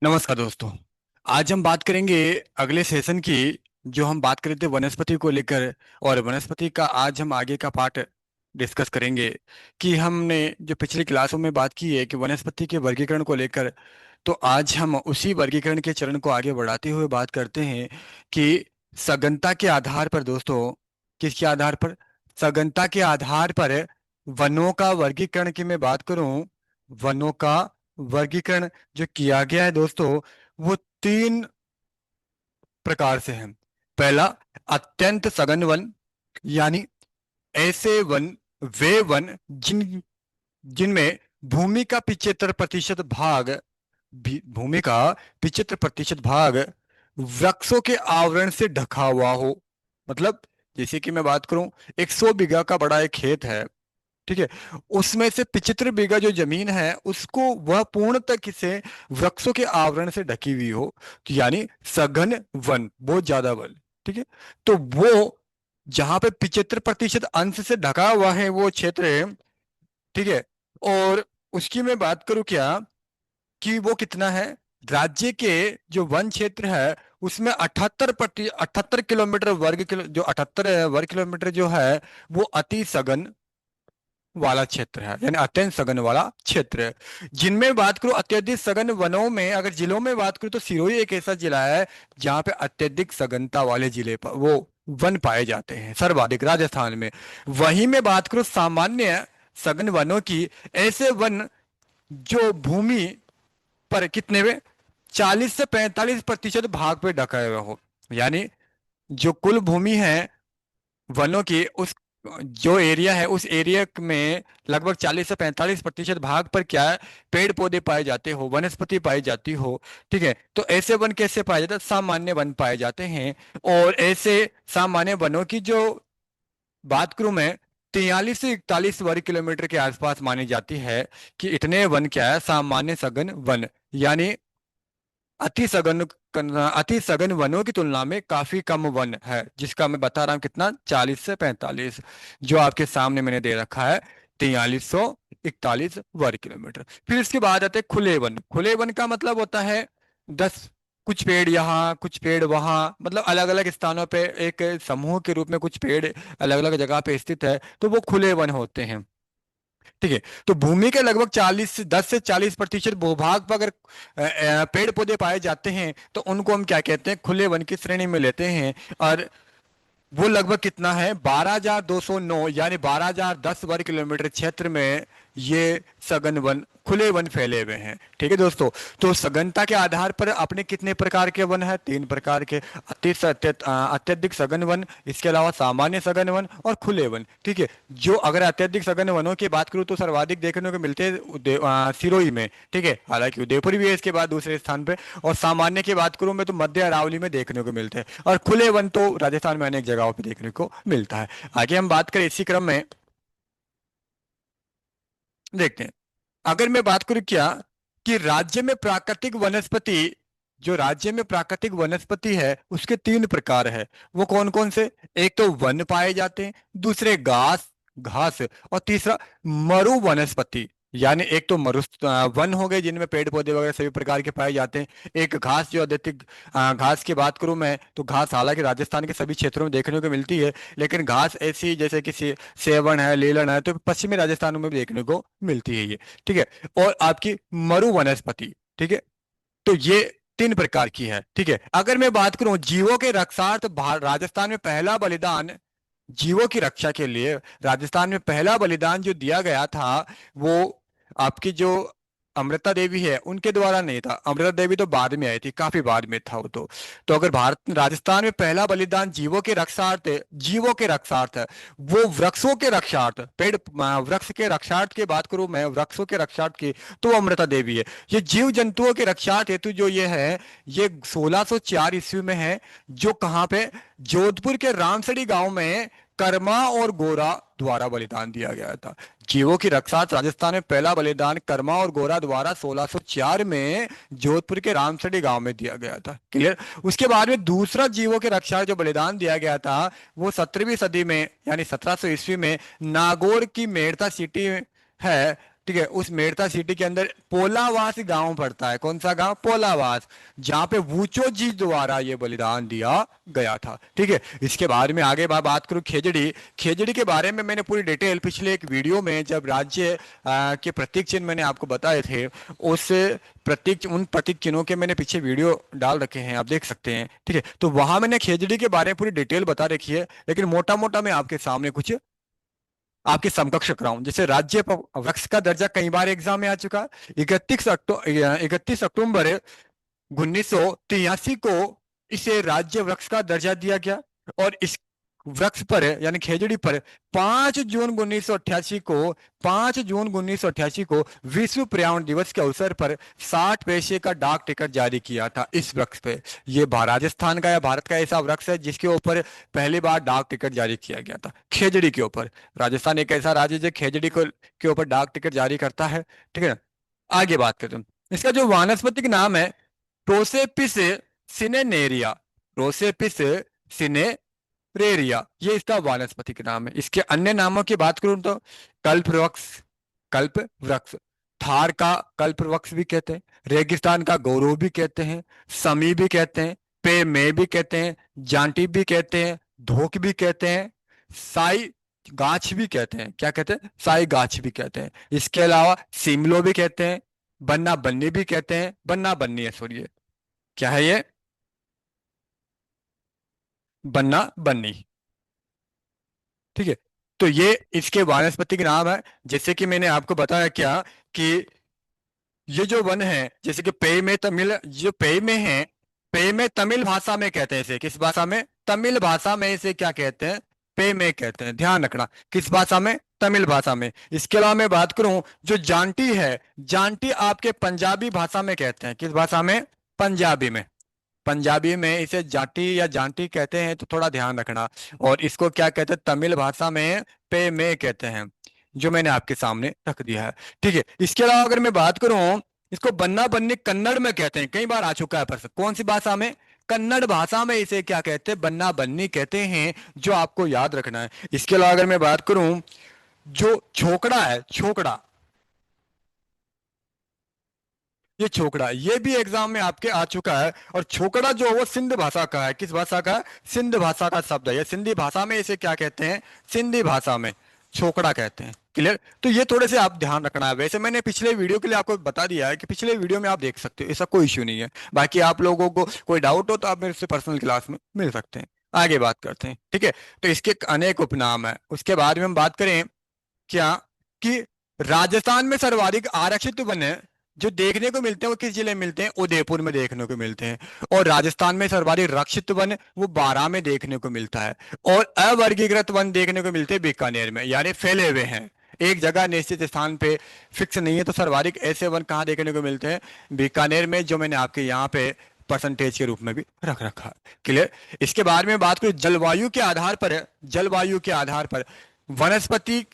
नमस्कार दोस्तों। आज हम बात करेंगे अगले सेशन की। जो हम बात कर रहे थे वनस्पति को लेकर, और वनस्पति का आज हम आगे का पार्ट डिस्कस करेंगे। कि हमने जो पिछली क्लासों में बात की है कि वनस्पति के वर्गीकरण को लेकर, तो आज हम उसी वर्गीकरण के चरण को आगे बढ़ाते हुए बात करते हैं कि सघनता के आधार पर दोस्तों, किसके आधार पर? सघनता के आधार पर वनों का वर्गीकरण की मैं बात करूं, वनों का वर्गीकरण जो किया गया है दोस्तों, वो तीन प्रकार से है। पहला, अत्यंत सघन वन, यानी ऐसे वन, वे वन जिनमें भूमि का 75% भाग, भूमि का 75% भाग वृक्षों के आवरण से ढका हुआ हो। मतलब जैसे कि मैं बात करूं, 100 बीघा का बड़ा एक खेत है, ठीक है। उसमें से 75 बीघा जो जमीन है उसको वह पूर्णतः किसे वृक्षों के आवरण से ढकी हुई हो, तो यानी सघन वन, बहुत ज्यादा वन, ठीक है। तो वो जहां पे 75% अंश से ढका हुआ है वो क्षेत्र है, ठीक है। और उसकी मैं बात करूं क्या, कि वो कितना है? राज्य के जो वन क्षेत्र है उसमें 78 किलोमीटर वर्ग किलो, जो 78 वर्ग किलोमीटर जो है, वो अति सघन वाला क्षेत्र है, यानी अत्यंत सघन वाला क्षेत्र है। जिनमें बात करूं अत्यधिक सघन वनों में, अगर जिलों में बात करूं तो सिरोही एक ऐसा जिला है जहां पे अत्यधिक सघनता वाले जिले पर वो वन पाए जाते हैं, सर्वाधिक राजस्थान में। वहीं में बात करूं सामान्य सघन वनों की, ऐसे वन जो भूमि पर कितने में 40 से 45% भाग पे ढका हुआ हो, यानी जो कुल भूमि है वनों की, उस जो एरिया है उस एरिया में लगभग 40 से 45% भाग पर क्या है, पेड़ पौधे पाए जाते हो, वनस्पति पाई जाती हो, ठीक है। तो ऐसे वन कैसे पाए जाते हैं? सामान्य वन पाए जाते हैं। और ऐसे सामान्य वनों की जो बात करूं मैं, 43 से 41 वर्ग किलोमीटर के आसपास मानी जाती है कि इतने वन क्या है, सामान्य सघन वन, यानी अति सघन, अति सघन वनों की तुलना में काफी कम वन है, जिसका मैं बता रहा हूँ कितना, 40 से 45, जो आपके सामने मैंने दे रखा है, 4341 वर्ग किलोमीटर। फिर इसके बाद आते हैं खुले वन। खुले वन का मतलब होता है 10, कुछ पेड़ यहाँ कुछ पेड़ वहाँ, मतलब अलग अलग स्थानों पे एक समूह के रूप में कुछ पेड़ अलग अलग जगह पे स्थित है, तो वो खुले वन होते हैं, ठीक है। तो भूमि के लगभग 10 से 40% भूभाग पर अगर पेड़ पौधे पाए जाते हैं तो उनको हम क्या कहते हैं, खुले वन की श्रेणी में लेते हैं। और वो लगभग कितना है, 12,209, यानी 12,010 वर्ग किलोमीटर क्षेत्र में ये सघन वन, खुले वन फैले हुए हैं, ठीक है दोस्तों। तो सघनता के आधार पर अपने कितने प्रकार के वन है? तीन प्रकार के, अत्यधिक सघन वन, इसके अलावा सामान्य सघन वन और खुले वन, ठीक है। जो अगर अत्यधिक सघन वनों की बात करूँ तो सर्वाधिक देखने को मिलते हैं सिरोही में, ठीक है। हालांकि उदयपुर भी है इसके बाद दूसरे स्थान पे। और सामान्य की बात करूं मैं तो मध्य अरावली में देखने को मिलते हैं, और खुले वन तो राजस्थान में अनेक जगहों पे देखने को मिलता है। आगे हम बात करें इसी क्रम में, देखते हैं। अगर मैं बात करूं क्या, कि राज्य में प्राकृतिक वनस्पति, जो राज्य में प्राकृतिक वनस्पति है उसके तीन प्रकार है। वो कौन कौन से? एक तो वन पाए जाते हैं, दूसरे घास, घास, और तीसरा मरु वनस्पति, यानी एक तो वन हो गए जिनमें पेड़ पौधे वगैरह सभी प्रकार के पाए जाते हैं। एक घास, जो अधिक घास की बात करूं मैं तो घास हालांकि राजस्थान के सभी क्षेत्रों में देखने को मिलती है, लेकिन घास ऐसी जैसे कि सेवन है, लीलन है, तो पश्चिमी राजस्थान में भी देखने को मिलती है ये, ठीक है। और आपकी मरु वनस्पति, ठीक है। तो ये तीन प्रकार की है, ठीक है। अगर मैं बात करूं जीवों के रक्षार्थ, राजस्थान में पहला बलिदान जीवों की रक्षा के लिए, राजस्थान में पहला बलिदान जो दिया गया था, वो आपकी जो अमृता देवी है उनके द्वारा नहीं था। अमृता देवी तो बाद में आई थी, काफी बाद में था वो तो अगर भारत राजस्थान में पहला बलिदान जीवों के रक्षार्थ, जीवों के रक्षार्थ है, वो वृक्षों के रक्षार्थ, वृक्ष के रक्षार्थ की बात करूं मैं, वृक्षों के रक्षार्थ की, तो वो अमृता देवी है। ये जीव जंतुओं के रक्षार्थ हेतु जो ये है, ये 1604 ईस्वी में है। जो कहाँ पे? जोधपुर के रामसड़ी गांव में कर्मा और गोरा द्वारा बलिदान दिया गया था। जीवों की रक्षा राजस्थान में पहला बलिदान कर्मा और गोरा द्वारा 1604 में जोधपुर के रामसड़ी गांव में दिया गया था, क्लियर। उसके बाद में दूसरा जीवों के रक्षा जो बलिदान दिया गया था, वो 17वीं सदी में, यानी 1700 ईस्वी में नागौर की मेड़ता सिटी है, ठीक है, उस मेड़ता सिटी के अंदर पोलावास गांव पड़ता है। कौन सा गांव? पोलावास, जहां पे वूचो जी द्वारा ये बलिदान दिया गया था। ठीक है, इसके बारे में आगे बात करूं खेजड़ी। खेजड़ी के बारे में मैंने पूरी डिटेल पिछले एक वीडियो में, जब राज्य के प्रतीक चिन्ह मैंने आपको बताए थे, उस उन प्रतीक चिन्हों के मैंने पीछे वीडियो डाल रखे हैं, आप देख सकते हैं। ठीक है, तो वहां मैंने खेजड़ी के बारे में पूरी डिटेल बता रखी है, लेकिन मोटा मोटा मैं आपके सामने कुछ आपके समकक्ष कराऊं। जैसे राज्य वृक्ष का दर्जा कई बार एग्जाम में आ चुका है। 31 अक्टूबर 1983 को इसे राज्य वृक्ष का दर्जा दिया गया। और इस वृक्ष पर यानी खेजड़ी पर 5 जून 1988 को विश्व पर्यावरण दिवस के अवसर पर 60 पैसे का डाक टिकट जारी किया था इस वृक्ष पे। ये राजस्थान का या भारत का ऐसा वृक्ष है जिसके ऊपर पहली बार डाक टिकट जारी किया गया था, खेजड़ी के ऊपर। राजस्थान एक ऐसा राज्य है जो खेजड़ी को के ऊपर डाक टिकट जारी करता है। ठीक है ना, आगे बात करते हैं। इसका जो वानस्पतिक नाम है, प्रोसेपिस सिनेनेरिया। प्रोसेपिस सिनेरेरिया, ये इसका वानस्पतिक नाम है। इसके अन्य नामों की बात करूं तो कल्प वृक्ष, कल्प वृक्ष, थार का कल्प वृक्ष भी कहते हैं, रेगिस्तान का गौरव भी कहते हैं, समी भी कहते हैं, पे में भी कहते हैं, जांटी भी कहते हैं, धोक भी कहते हैं, साई गाछ भी कहते हैं। क्या कहते हैं? साई गाछ भी कहते हैं। इसके अलावा सिमलो भी कहते हैं, बन्ना बन्नी भी कहते हैं। बन्ना बन्नी है, सॉरी, क्या है ये? बन्ना बन्नी। ठीक है, तो ये इसके वानस्पतिक नाम है। जैसे कि मैंने आपको बताया क्या कि ये जो वन है, जैसे कि पे में तमिल, जो पे में है, पे में तमिल भाषा में कहते हैं इसे। किस भाषा में? तमिल भाषा में इसे क्या कहते हैं? पे में कहते हैं। ध्यान रखना, किस भाषा में? तमिल भाषा में। इसके अलावा मैं बात करूं, जो जांटी है, जांटी आपके पंजाबी भाषा में कहते हैं। किस भाषा में? पंजाबी में। पंजाबी में इसे जाटी या जांटी कहते हैं, तो थोड़ा ध्यान रखना। और इसको क्या कहते हैं? तमिल भाषा में पे में कहते हैं, जो मैंने आपके सामने रख दिया है। ठीक है, इसके अलावा अगर मैं बात करूं, इसको बन्ना बन्नी कन्नड़ में कहते हैं। कई बार आ चुका है प्रश्न, कौन सी भाषा में? कन्नड़ भाषा में इसे क्या कहते हैं? बन्ना बन्नी कहते हैं, जो आपको याद रखना है। इसके अलावा अगर मैं बात करूं, जो छोकड़ा है, छोकड़ा, ये छोकड़ा, ये भी एग्जाम में आपके आ चुका है। और छोकड़ा जो है वो सिंध भाषा का है। किस भाषा का है? सिंध भाषा का शब्द है। ये सिंधी भाषा में इसे क्या कहते हैं? सिंधी भाषा में छोकड़ा कहते हैं। क्लियर? तो ये थोड़े से आप ध्यान रखना है। वैसे मैंने पिछले वीडियो के लिए आपको बता दिया है कि पिछले वीडियो में आप देख सकते हो, ऐसा कोई इश्यू नहीं है। बाकी आप लोगों को कोई डाउट हो तो आप मेरे से पर्सनल क्लास में मिल सकते हैं। आगे बात करते हैं। ठीक है, तो इसके अनेक उपनाम है। उसके बाद में हम बात करें क्या कि राजस्थान में सर्वाधिक आरक्षित वन है जो देखने को मिलते हैं, वो किस जिले में मिलते हैं? उदयपुर में देखने को मिलते हैं। और राजस्थान में सर्वाधिक रक्षित वन वो बारां में देखने को मिलता है। और अवर्गीकृत वन देखने को मिलते हैं बीकानेर में, यानी फैले हुए हैं, एक जगह निश्चित स्थान पे फिक्स नहीं है। तो सर्वाधिक ऐसे वन कहाँ देखने को मिलते हैं? बीकानेर में, जो मैंने आपके यहाँ पे परसेंटेज के रूप में भी रख रखा है। क्लियर? इसके बारे में बात करूं, जलवायु के आधार पर है, जलवायु के आधार पर वनस्पति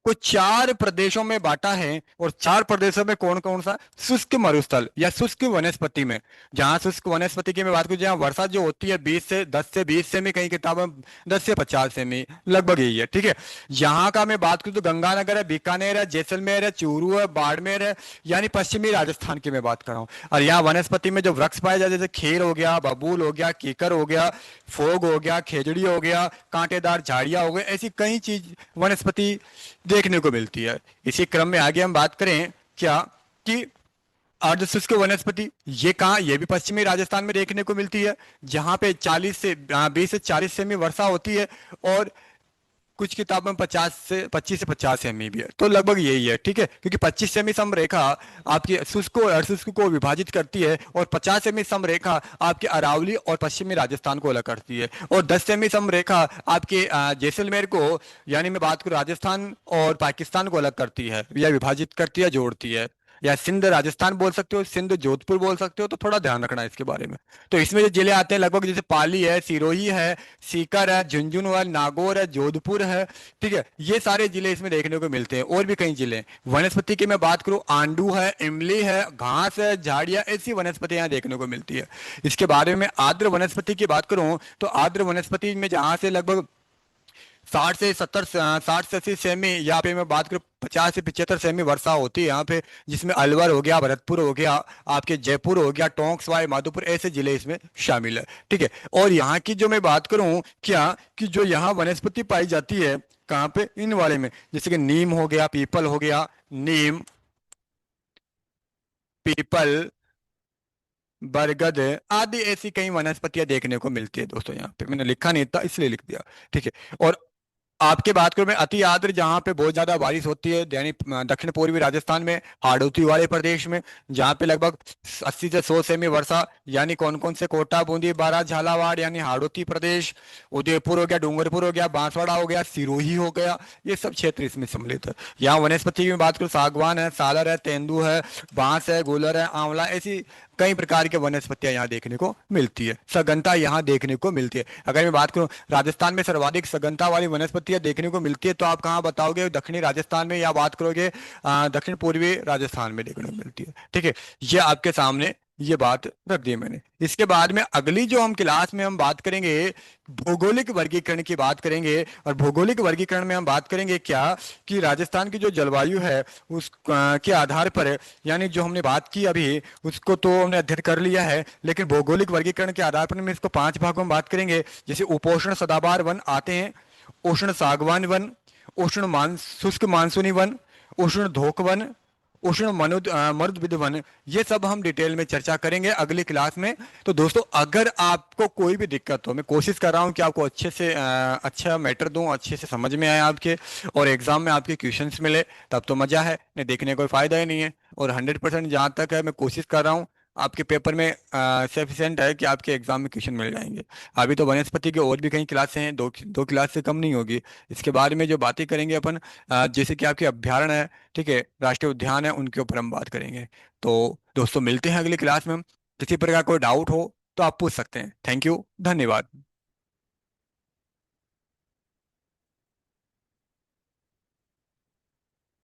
को 4 प्रदेशों में बांटा है। और 4 प्रदेशों में कौन कौन सा? शुष्क मरुस्थल या शुष्क वनस्पति में। जहां शुष्क वनस्पति की मैं बात करूं, जहां वर्षा जो होती है 10 से 20 सेमी, कई किताबों में 10 से 50 सेमी लगभग यही है। ठीक है, यहाँ का मैं बात करूं तो गंगानगर है, बीकानेर है, जैसलमेर है, चूरू है, बाड़मेर है, यानी पश्चिमी राजस्थान की मैं बात कर रहा हूँ। और यहाँ वनस्पति में जो वृक्ष पाए जाते हैं, जैसे खेर हो गया, बबूल हो गया, कीकर हो गया, फोग हो गया, खेजड़ी हो गया, कांटेदार झाड़ियां हो गई, ऐसी कई चीज वनस्पति देखने को मिलती है। इसी क्रम में आगे हम बात करें क्या कि अर्धशुष्क वनस्पति, ये कहाँ? ये भी पश्चिमी राजस्थान में देखने को मिलती है, जहां पे 20 से 40 सेमी वर्षा होती है। और कुछ किताबों में 25 से 50 सेमी भी है, तो लगभग यही है। ठीक है, क्योंकि 25 सेमी समरेखा आपकी शुष्क और अर्धशुष्क को विभाजित करती है, और 50 सेमी समरेखा आपके अरावली और पश्चिमी राजस्थान को अलग करती है, और 10 सेमी समरेखा आपके जैसलमेर को, यानी मैं बात करूं राजस्थान और पाकिस्तान को अलग करती है, या विभाजित करती है, जोड़ती है। या सिंध राजस्थान बोल सकते हो, सिंध जोधपुर बोल सकते हो, तो थोड़ा ध्यान रखना है इसके बारे में। तो इसमें जो जिले आते हैं लगभग, जैसे पाली है, सिरोही है, सीकर है, झुंझुनू है, नागौर है, जोधपुर है। ठीक है, ये सारे जिले इसमें देखने को मिलते हैं। और भी कई जिले। वनस्पति की मैं बात करूं, आंडू है, इमली है, घास है, झाड़ियां, ऐसी वनस्पति यहाँ देखने को मिलती है। इसके बारे में आर्द्र वनस्पति की बात करूं तो आर्द्र वनस्पति में जहां से लगभग 60 से 80 सेमी, यहाँ पे मैं बात करूँ 50 से 75 सेमी वर्षा होती है यहाँ पे, जिसमें अलवर हो गया, भरतपुर हो गया, आपके जयपुर हो गया, टोंक सवाई माधोपुर, ऐसे जिले इसमें शामिल है। ठीक है। और यहाँ की जो मैं बात करूँ क्या, कि जो यहाँ वनस्पति पाई जाती है कहाँ पे, इन वाले में, जैसे कि नीम हो गया, पीपल हो गया, नीम, पीपल, बरगद आदि ऐसी कई वनस्पतियां देखने को मिलती है दोस्तों। यहाँ पे मैंने लिखा नहीं था इसलिए लिख दिया। ठीक है। और आपके बात करूं मैं अति आर्द्र, जहाँ पे बहुत ज्यादा बारिश होती है, यानी दक्षिण पूर्वी राजस्थान में, हाड़ौती वाले प्रदेश में, जहाँ पे लगभग 80 से 100 सेमी वर्षा, यानी कौन कौन से, कोटा, बूंदी, बारां, झालावाड़ यानी हाड़ौती प्रदेश, उदयपुर हो गया, डूंगरपुर हो गया, बांसवाड़ा हो गया, सिरोही हो गया, ये सब क्षेत्र इसमें सम्मिलित है। यहाँ वनस्पति की बात करूँ, सागवान है, सालर है, तेंदू है, बांस है, गूलर है, आंवला, ऐसी कई प्रकार के वनस्पतियां यहाँ देखने को मिलती है, सघनता यहाँ देखने को मिलती है। अगर मैं बात करूँ राजस्थान में सर्वाधिक सघनता वाली वनस्पतियां देखने को मिलती है, तो आप कहाँ बताओगे, दक्षिणी राजस्थान में, या बात करोगे दक्षिण पूर्वी राजस्थान में देखने को मिलती है। ठीक है। ये आपके सामने ये बात रख दी मैंने। इसके बाद में अगली जो हम क्लास में हम बात करेंगे, भौगोलिक वर्गीकरण की बात करेंगे। और भौगोलिक वर्गीकरण में हम बात करेंगे क्या, कि राजस्थान की जो जलवायु है उस के आधार पर, यानी जो हमने बात की अभी, उसको तो हमने अध्ययन कर लिया है, लेकिन भौगोलिक वर्गीकरण के आधार पर हम इसको 5 भागों में बात करेंगे। जैसे उपोष्ण सदाबहार वन आते हैं, उष्ण सागवान वन, शुष्क मानसूनी वन, उष्ण धोक वन, उष्ण मरुद वन, ये सब हम डिटेल में चर्चा करेंगे अगली क्लास में। तो दोस्तों, अगर आपको कोई भी दिक्कत हो, मैं कोशिश कर रहा हूँ कि आपको अच्छे से अच्छा मैटर दूं, अच्छे से समझ में आए आपके, और एग्जाम में आपके क्वेश्चंस मिले, तब तो मजा है, नहीं देखने का कोई फायदा ही नहीं है। और 100% जहाँ तक है मैं कोशिश कर रहा हूँ आपके पेपर में सफिशिएंट है कि आपके एग्जाम में क्वेश्चन मिल जाएंगे। अभी तो वनस्पति के और भी कई क्लासें हैं, दो दो क्लास से कम नहीं होगी। इसके बारे में जो बातें करेंगे अपन, जैसे कि आपके अभ्यारण्य है, ठीक है, राष्ट्रीय उद्यान है, उनके ऊपर हम बात करेंगे। तो दोस्तों, मिलते हैं अगली क्लास में। किसी प्रकार कोई डाउट हो तो आप पूछ सकते हैं। थैंक यू, धन्यवाद।